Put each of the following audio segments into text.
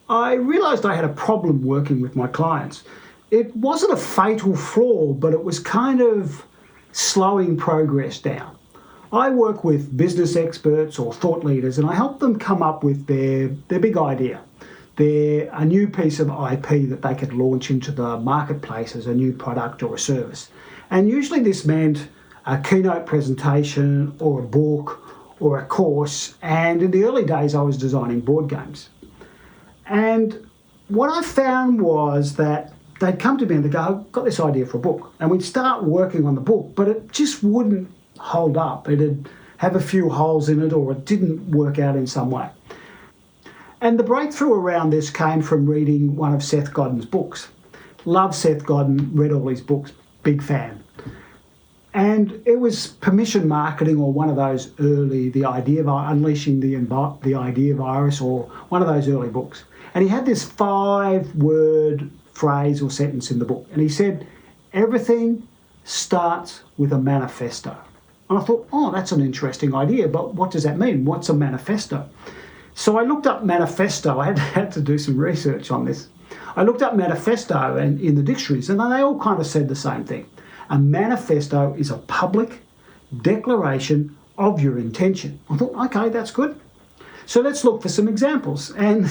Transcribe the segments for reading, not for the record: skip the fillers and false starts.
I realised I had a problem working with my clients. It wasn't a fatal flaw, but it was kind of slowing progress down. I work with business experts or thought leaders, and I help them come up with their big idea, a new piece of IP that they could launch into the marketplace as a new product or a service. And usually this meant a keynote presentation or a book or a course. And in the early days, I was designing board games. And what I found was that they'd come to me and they'd go, I've got this idea for a book. And we'd start working on the book, but it just wouldn't hold up. It'd have a few holes in it, or it didn't work out in some way. And the breakthrough around this came from reading one of Seth Godin's books. Love Seth Godin, read all his books, big fan. And it was Permission Marketing, or one of those early, the idea of Unleashing the Idea Virus, or one of those early books. And he had this 5-word phrase or sentence in the book. And he said, everything starts with a manifesto. And I thought, oh, that's an interesting idea, but what does that mean? What's a manifesto? So I looked up manifesto. I had to do some research on this. I looked up manifesto in the dictionaries, and they all kind of said the same thing. A manifesto is a public declaration of your intention. I thought, okay, that's good. So let's look for some examples. And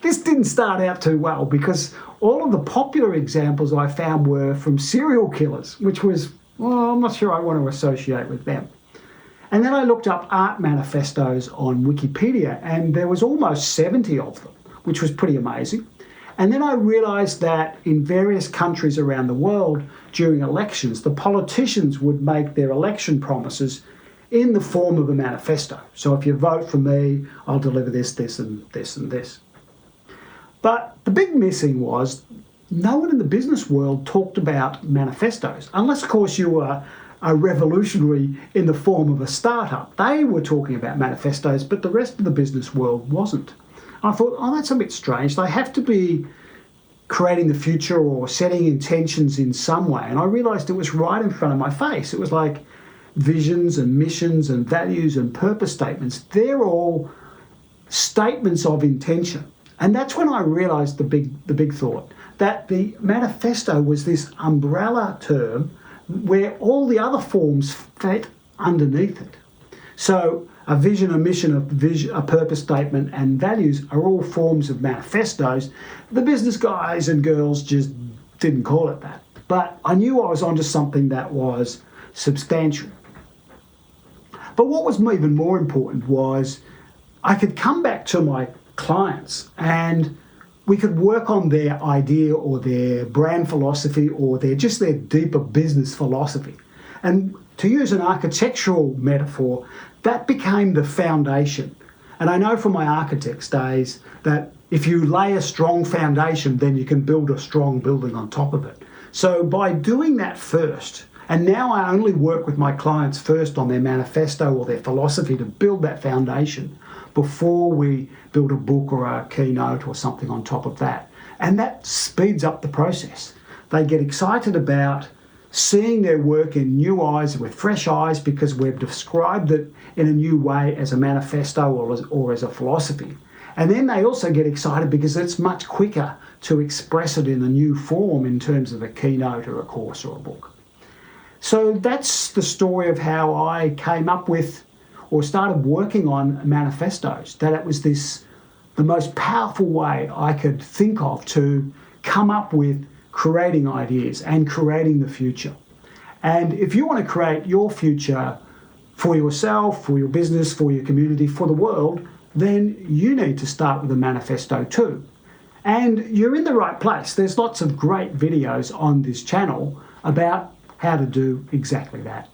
this didn't start out too well, because all of the popular examples I found were from serial killers, which was, well, I'm not sure I want to associate with them. And then I looked up art manifestos on Wikipedia, and there was almost 70 of them, which was pretty amazing. And then I realised that in various countries around the world, during elections, the politicians would make their election promises in the form of a manifesto. So if you vote for me, I'll deliver this, this, and this, and this. But the big missing was no one in the business world talked about manifestos, unless, of course, you were a revolutionary in the form of a startup. They were talking about manifestos, but the rest of the business world wasn't. I thought, oh, that's a bit strange. They have to be creating the future or setting intentions in some way. And I realised it was right in front of my face. It was like visions and missions and values and purpose statements. They're all statements of intention. And that's when I realised the big thought, that the manifesto was this umbrella term where all the other forms fit underneath it. So a vision, a mission, a purpose statement, and values are all forms of manifestos. The business guys and girls just didn't call it that. But I knew I was onto something that was substantial. But what was even more important was I could come back to my clients and we could work on their idea or their brand philosophy or their deeper business philosophy. And to use an architectural metaphor, that became the foundation. And I know from my architect's days that if you lay a strong foundation, then you can build a strong building on top of it. So by doing that first, and now I only work with my clients first on their manifesto or their philosophy to build that foundation before we build a book or a keynote or something on top of that. And that speeds up the process. They get excited about seeing their work in new eyes, with fresh eyes, because we've described it in a new way as a manifesto or as a philosophy. And then they also get excited because it's much quicker to express it in a new form in terms of a keynote or a course or a book. So that's the story of how I came up with or started working on manifestos, that it was the most powerful way I could think of to come up with creating ideas and creating the future. And if you want to create your future for yourself, for your business, for your community, for the world, then you need to start with a manifesto too. And you're in the right place. There's lots of great videos on this channel about how to do exactly that.